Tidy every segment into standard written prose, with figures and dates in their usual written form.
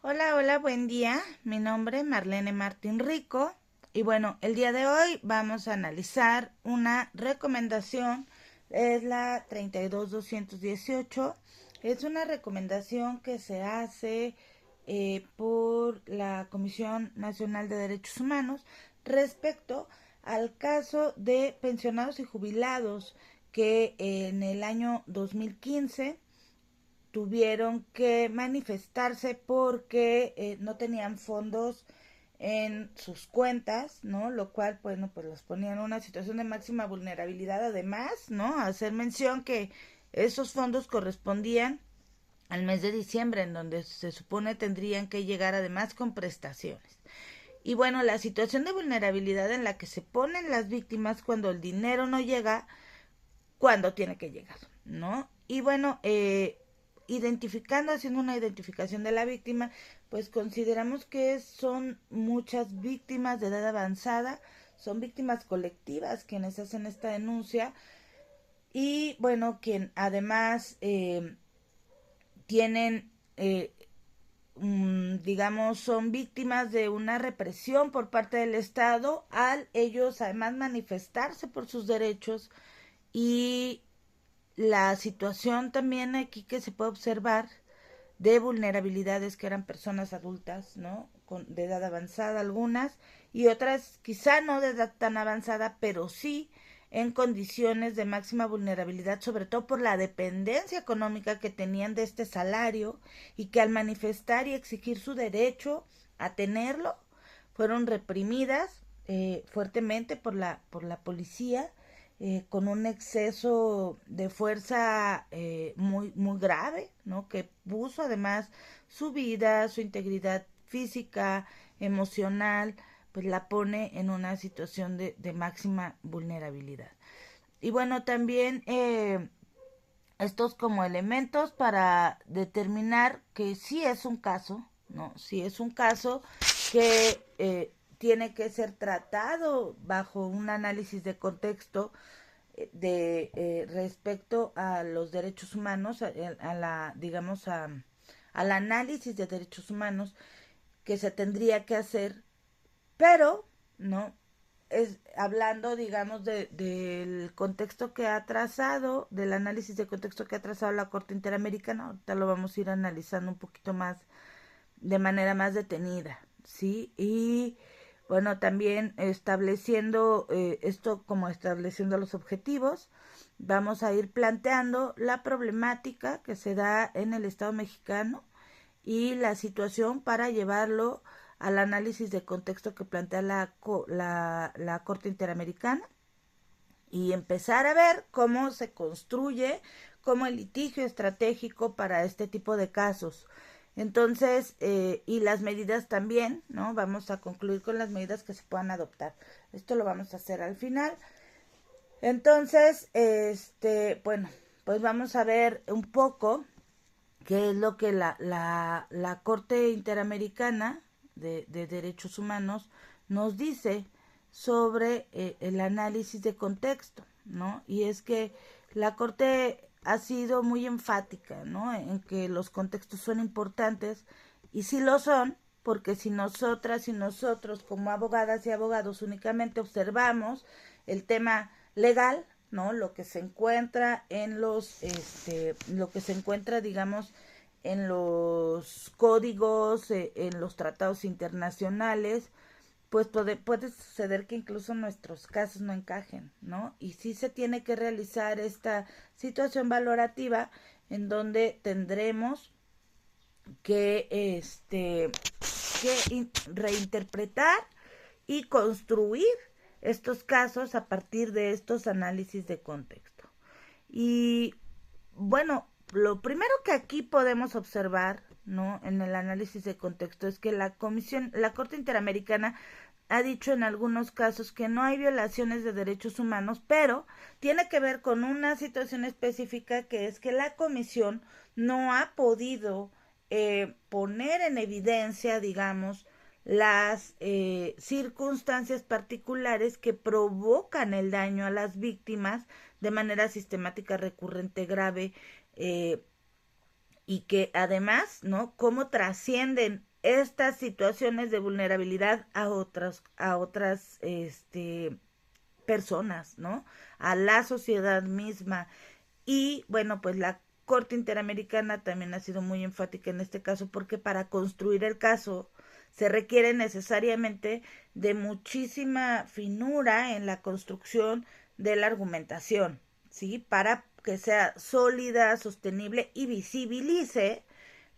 Hola, hola, buen día. Mi nombre es Marlene Martín Rico y bueno, el día de hoy vamos a analizar una recomendación, es la 32218. Es una recomendación que se hace por la Comisión Nacional de Derechos Humanos respecto al caso de pensionados y jubilados que en el año 2015 tuvieron que manifestarse porque no tenían fondos en sus cuentas, ¿no? Lo cual, bueno, pues los ponía en una situación de máxima vulnerabilidad. Además, ¿no? Hacer mención que esos fondos correspondían al mes de diciembre, en donde se supone tendrían que llegar además con prestaciones. Y bueno, la situación de vulnerabilidad en la que se ponen las víctimas cuando el dinero no llega, cuando tiene que llegar, ¿no? Y bueno, haciendo una identificación de la víctima, pues consideramos que son muchas víctimas de edad avanzada, son víctimas colectivas quienes hacen esta denuncia y bueno, quien además tienen, digamos, son víctimas de una represión por parte del Estado al ellos además manifestarse por sus derechos y la situación también aquí que se puede observar de vulnerabilidades que eran personas adultas, ¿no? De edad avanzada algunas y otras quizá no de edad tan avanzada, pero sí en condiciones de máxima vulnerabilidad, sobre todo por la dependencia económica que tenían de este salario y que al manifestar y exigir su derecho a tenerlo fueron reprimidas fuertemente por la policía con un exceso de fuerza muy grave, ¿no? Que puso además su vida, su integridad física, emocional, pues la pone en una situación de máxima vulnerabilidad. Y bueno, también estos como elementos para determinar que sí es un caso, ¿no? Sí es un caso que tiene que ser tratado bajo un análisis de contexto de respecto a los derechos humanos, a la, digamos, al análisis de derechos humanos que se tendría que hacer, pero, ¿no? Es hablando, digamos, del contexto que ha trazado, del análisis de contexto que ha trazado la Corte Interamericana. Ahorita lo vamos a ir analizando un poquito más, de manera más detenida, ¿sí? Y bueno, también estableciendo esto como estableciendo los objetivos, vamos a ir planteando la problemática que se da en el Estado mexicano y la situación para llevarlo al análisis de contexto que plantea la Corte Interamericana y empezar a ver cómo se construye como el litigio estratégico para este tipo de casos. Entonces, y las medidas también, ¿no? Vamos a concluir con las medidas que se puedan adoptar. Esto lo vamos a hacer al final. Entonces, bueno, pues vamos a ver un poco qué es lo que la Corte Interamericana de Derechos Humanos nos dice sobre el análisis de contexto, ¿no? Y es que la Corte ha sido muy enfática, ¿no? En que los contextos son importantes y sí lo son, porque si nosotras y nosotros como abogadas y abogados únicamente observamos el tema legal, ¿no? Lo que se encuentra en lo que se encuentra, digamos, en los códigos, en los tratados internacionales, pues puede suceder que incluso nuestros casos no encajen, ¿no? Y sí se tiene que realizar esta situación valorativa en donde tendremos que, reinterpretar y construir estos casos a partir de estos análisis de contexto. Y bueno, lo primero que aquí podemos observar, ¿no? En el análisis de contexto es que la Corte Interamericana ha dicho en algunos casos que no hay violaciones de derechos humanos, pero tiene que ver con una situación específica que es que la Comisión no ha podido poner en evidencia, digamos, las circunstancias particulares que provocan el daño a las víctimas de manera sistemática, recurrente, grave, y que además, ¿no? Cómo trascienden estas situaciones de vulnerabilidad a otras personas, ¿no? A la sociedad misma. Y bueno, pues la Corte Interamericana también ha sido muy enfática en este caso porque para construir el caso se requiere necesariamente de muchísima finura en la construcción de la argumentación, ¿sí? Para que sea sólida, sostenible y visibilice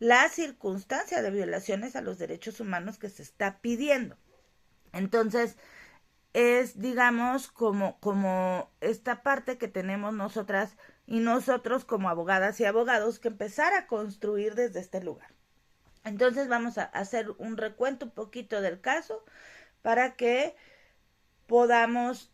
la circunstancia de violaciones a los derechos humanos que se está pidiendo. Entonces, es, digamos, como esta parte que tenemos nosotras y nosotros como abogadas y abogados que empezar a construir desde este lugar. Entonces vamos a hacer un recuento un poquito del caso para que podamos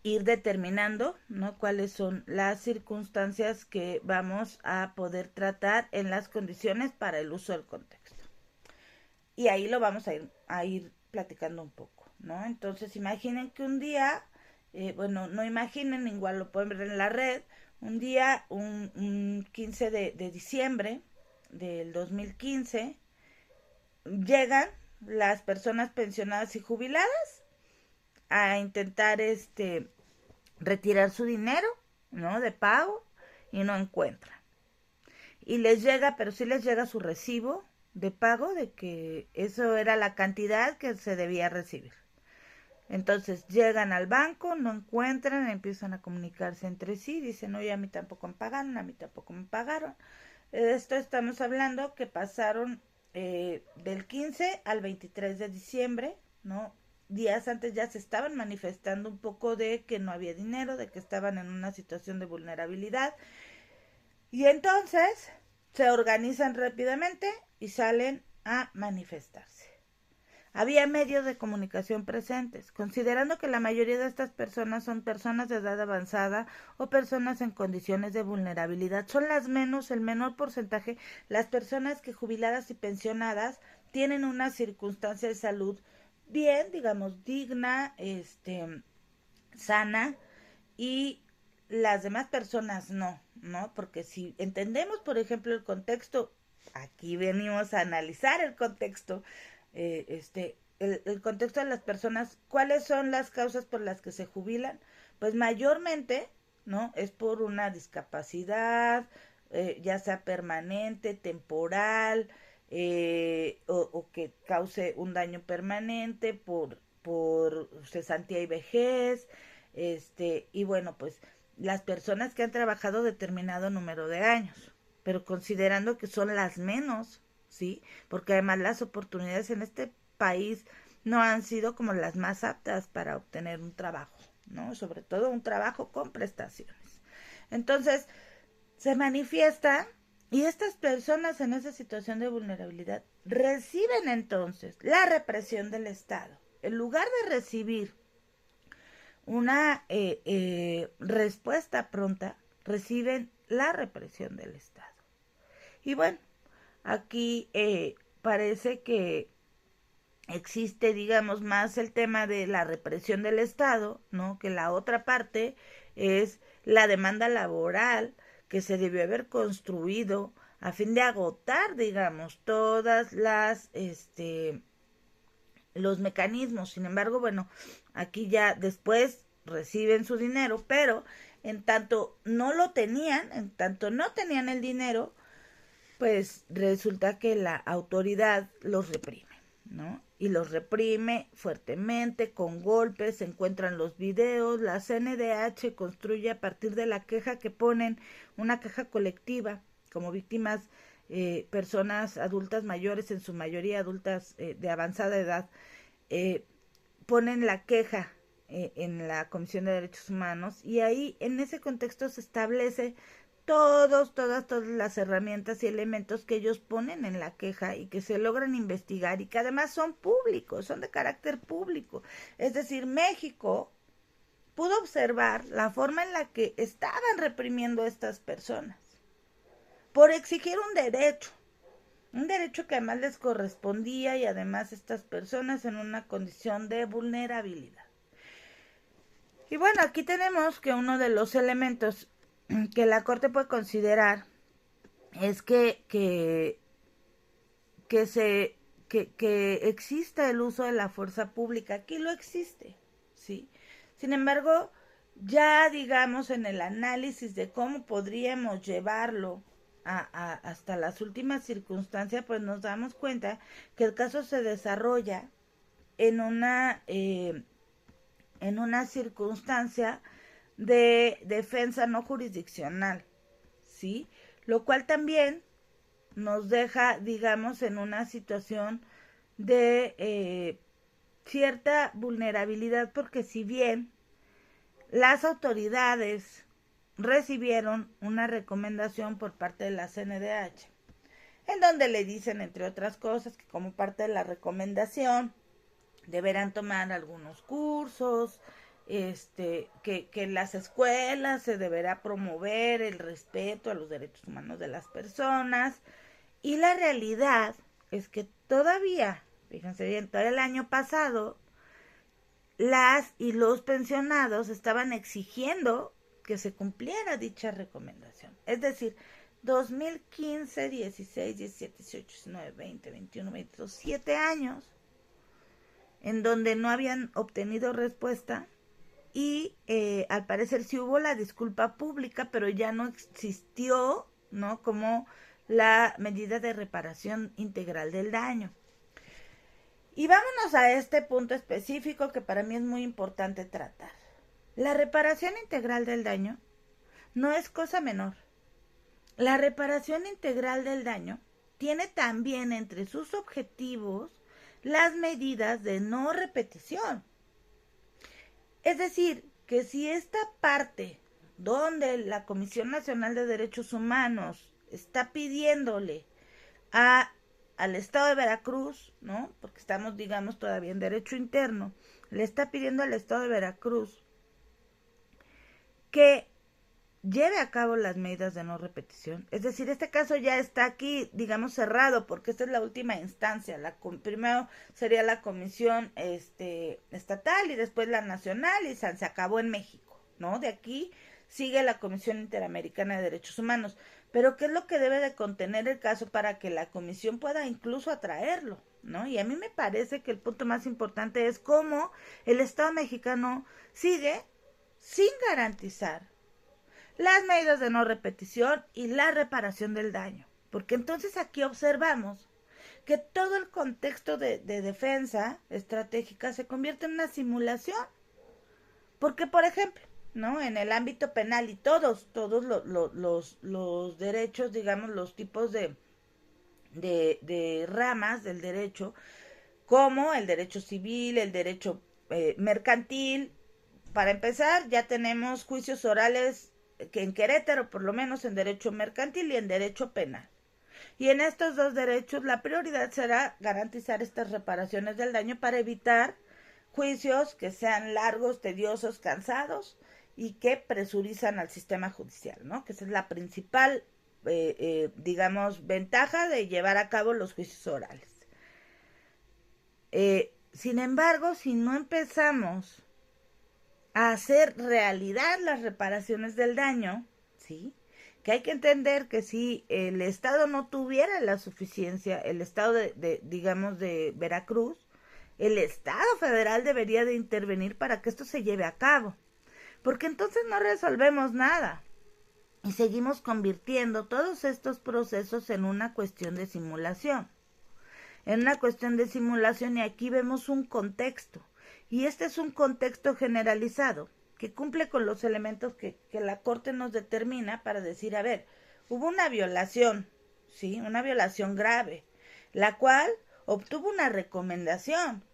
ir determinando, ¿no?, cuáles son las circunstancias que vamos a poder tratar en las condiciones para el uso del contexto. Y ahí lo vamos a ir platicando un poco, ¿no? Entonces imaginen que un día, bueno, no imaginen, igual lo pueden ver en la red, un día, un 15 de diciembre del 2015, llegan las personas pensionadas y jubiladas a intentar retirar su dinero, ¿no?, de pago, y no encuentran. Y les llega, pero sí les llega su recibo de pago de que eso era la cantidad que se debía recibir. Entonces llegan al banco, no encuentran, empiezan a comunicarse entre sí, dicen, oye, a mí tampoco me pagaron, a mí tampoco me pagaron. Esto estamos hablando que pasaron del 15 al 23 de diciembre, ¿no? Días antes ya se estaban manifestando un poco de que no había dinero, de que estaban en una situación de vulnerabilidad. Y entonces se organizan rápidamente y salen a manifestarse. Había medios de comunicación presentes, considerando que la mayoría de estas personas son personas de edad avanzada o personas en condiciones de vulnerabilidad. Son el menor porcentaje, las personas que jubiladas y pensionadas tienen una circunstancia de salud bien, digamos, digna, sana, y las demás personas no, porque si entendemos, por ejemplo, el contexto, aquí venimos a analizar el contexto, el contexto de las personas, ¿cuáles son las causas por las que se jubilan? Pues mayormente, ¿no?, es por una discapacidad, ya sea permanente, temporal, o que cause un daño permanente por cesantía y vejez, y bueno, pues las personas que han trabajado determinado número de años, pero considerando que son las menos, ¿sí? Porque además las oportunidades en este país no han sido como las más aptas para obtener un trabajo, ¿no? Sobre todo un trabajo con prestaciones. Entonces, se manifiesta y estas personas en esa situación de vulnerabilidad reciben entonces la represión del Estado. En lugar de recibir una respuesta pronta, reciben la represión del Estado. Y bueno, aquí parece que existe, digamos, más el tema de la represión del Estado, ¿no?, que la otra parte es la demanda laboral que se debió haber construido a fin de agotar, digamos, todas los mecanismos. Sin embargo, bueno, aquí ya después reciben su dinero, pero en tanto no lo tenían, en tanto no tenían el dinero, pues resulta que la autoridad los reprime, ¿no? Y los reprime fuertemente, con golpes, se encuentran los videos, la CNDH construye a partir de la queja que ponen, una queja colectiva, como víctimas, personas adultas mayores, en su mayoría adultas de avanzada edad, ponen la queja en la Comisión de Derechos Humanos, y ahí en ese contexto se establece todas las herramientas y elementos que ellos ponen en la queja y que se logran investigar y que además son públicos, son de carácter público. Es decir, México pudo observar la forma en la que estaban reprimiendo a estas personas por exigir un derecho que además les correspondía, y además estas personas en una condición de vulnerabilidad. Y bueno, aquí tenemos que uno de los elementos que la Corte puede considerar es que que exista el uso de la fuerza pública. Aquí lo existe, ¿sí? Sin embargo, ya digamos en el análisis de cómo podríamos llevarlo hasta las últimas circunstancias, pues nos damos cuenta que el caso se desarrolla en una circunstancia de defensa no jurisdiccional, ¿sí? Lo cual también nos deja, digamos, en una situación de cierta vulnerabilidad, porque si bien las autoridades recibieron una recomendación por parte de la CNDH, en donde le dicen, entre otras cosas, que como parte de la recomendación deberán tomar algunos cursos, que en las escuelas se deberá promover el respeto a los derechos humanos de las personas, y la realidad es que todavía, fíjense bien, todo el año pasado, las y los pensionados estaban exigiendo que se cumpliera dicha recomendación. Es decir, 2015, 16, 17, 18, 19, 20, 21, 22, 7 años en donde no habían obtenido respuesta y al parecer sí hubo la disculpa pública, pero ya no existió, ¿no?, como la medida de reparación integral del daño. Y vámonos a este punto específico que para mí es muy importante tratar. La reparación integral del daño no es cosa menor. La reparación integral del daño tiene también entre sus objetivos las medidas de no repetición. Es decir, que si esta parte donde la Comisión Nacional de Derechos Humanos está pidiéndole al Estado de Veracruz, ¿no?, porque estamos, digamos, todavía en derecho interno, le está pidiendo al Estado de Veracruz que lleve a cabo las medidas de no repetición. Es decir, este caso ya está aquí, digamos, cerrado, porque esta es la última instancia. Primero sería la comisión estatal y después la nacional, y se acabó en México, ¿no? De aquí sigue la Comisión Interamericana de Derechos Humanos. Pero ¿qué es lo que debe de contener el caso para que la comisión pueda incluso atraerlo, ¿no? Y a mí me parece que el punto más importante es cómo el Estado mexicano sigue sin garantizar las medidas de no repetición y la reparación del daño. Porque entonces aquí observamos que todo el contexto de defensa estratégica se convierte en una simulación. Porque, por ejemplo, ¿no?, en el ámbito penal y todos los derechos, digamos, los tipos de ramas del derecho, como el derecho civil, el derecho mercantil. Para empezar, ya tenemos juicios orales que en Querétaro, por lo menos en derecho mercantil y en derecho penal. Y en estos dos derechos la prioridad será garantizar estas reparaciones del daño para evitar juicios que sean largos, tediosos, cansados y que presurizan al sistema judicial, ¿no? Que esa es la principal, digamos, ventaja de llevar a cabo los juicios orales. Sin embargo, si no empezamos a hacer realidad las reparaciones del daño, ¿sí?, que hay que entender que si el Estado no tuviera la suficiencia, el Estado digamos, de Veracruz, el Estado federal debería de intervenir para que esto se lleve a cabo, porque entonces no resolvemos nada y seguimos convirtiendo todos estos procesos en una cuestión de simulación. Y aquí vemos un contexto, y este es un contexto generalizado que cumple con los elementos que la Corte nos determina para decir, a ver, hubo una violación, ¿sí?, una violación grave, la cual obtuvo una recomendación.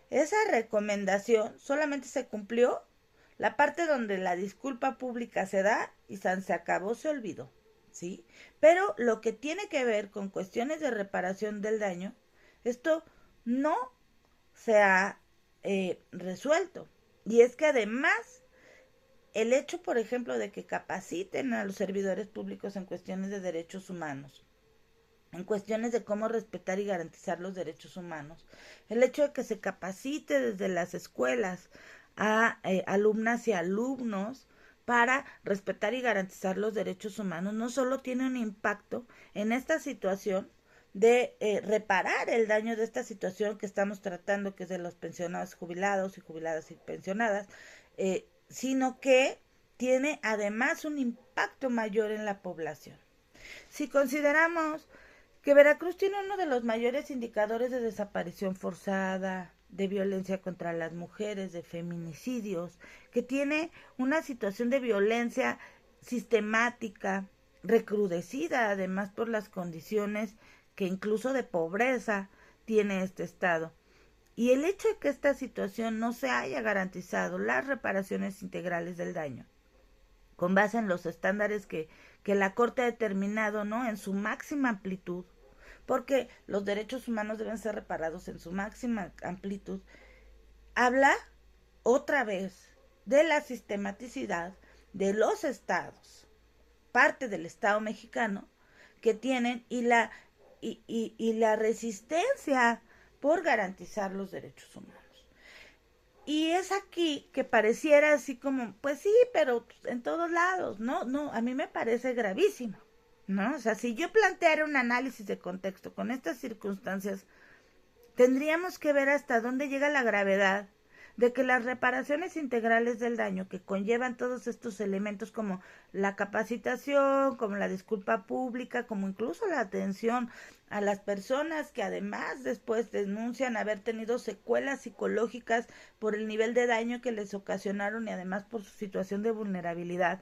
Esa recomendación solamente se cumplió la parte donde la disculpa pública se da y se acabó, se olvidó, ¿sí? Pero lo que tiene que ver con cuestiones de reparación del daño, esto no se ha resuelto. Y es que además, el hecho, por ejemplo, de que capaciten a los servidores públicos en cuestiones de derechos humanos, en cuestiones de cómo respetar y garantizar los derechos humanos, el hecho de que se capacite desde las escuelas a alumnas y alumnos para respetar y garantizar los derechos humanos, no solo tiene un impacto en esta situación de reparar el daño de esta situación que estamos tratando, que es de los pensionados, jubilados y jubiladas y pensionadas, sino que tiene además un impacto mayor en la población. Si consideramos que Veracruz tiene uno de los mayores indicadores de desaparición forzada, de violencia contra las mujeres, de feminicidios, que tiene una situación de violencia sistemática, recrudecida además por las condiciones que incluso de pobreza tiene este estado. Y el hecho de que esta situación no se haya garantizado las reparaciones integrales del daño, con base en los estándares que la Corte ha determinado, ¿no?, en su máxima amplitud, porque los derechos humanos deben ser reparados en su máxima amplitud, habla otra vez de la sistematicidad de los estados, parte del Estado mexicano, que tienen y la resistencia por garantizar los derechos humanos. Y es aquí que pareciera así como, pues sí, pero en todos lados, no, a mí me parece gravísimo, ¿no? O sea, si yo planteara un análisis de contexto con estas circunstancias, tendríamos que ver hasta dónde llega la gravedad de que las reparaciones integrales del daño que conllevan todos estos elementos como la capacitación, como la disculpa pública, como incluso la atención a las personas que además después denuncian haber tenido secuelas psicológicas por el nivel de daño que les ocasionaron y además por su situación de vulnerabilidad.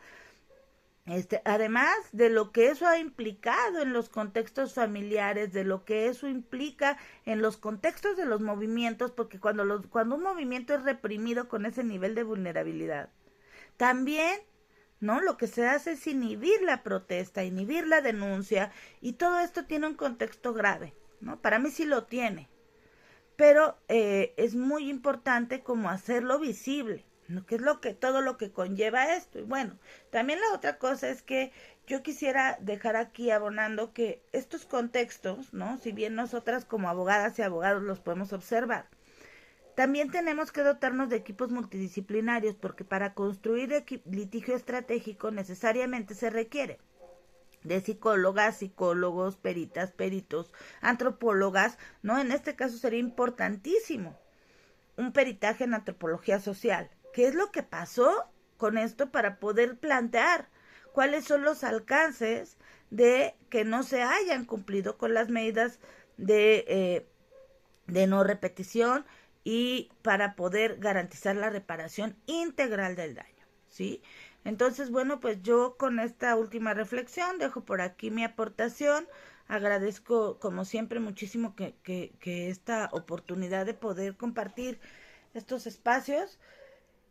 Además de lo que eso ha implicado en los contextos familiares, de lo que eso implica en los contextos de los movimientos, porque cuando un movimiento es reprimido con ese nivel de vulnerabilidad, también, ¿no?, lo que se hace es inhibir la protesta, inhibir la denuncia, y todo esto tiene un contexto grave, ¿no? Para mí sí lo tiene, pero es muy importante como hacerlo visible, ¿no?, que es todo lo que conlleva esto. Y bueno, también la otra cosa es que yo quisiera dejar aquí abonando que estos contextos, ¿no?, si bien nosotras como abogadas y abogados los podemos observar, también tenemos que dotarnos de equipos multidisciplinarios, porque para construir litigio estratégico necesariamente se requiere de psicólogas, psicólogos, peritas, peritos, antropólogas, ¿no? En este caso sería importantísimo un peritaje en antropología social. ¿Qué es lo que pasó con esto para poder plantear cuáles son los alcances de que no se hayan cumplido con las medidas de no repetición y para poder garantizar la reparación integral del daño, ¿sí? Entonces, bueno, pues yo con esta última reflexión dejo por aquí mi aportación. Agradezco, como siempre, muchísimo que esta oportunidad de poder compartir estos espacios.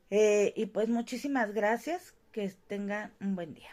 Y pues muchísimas gracias. Que tengan un buen día.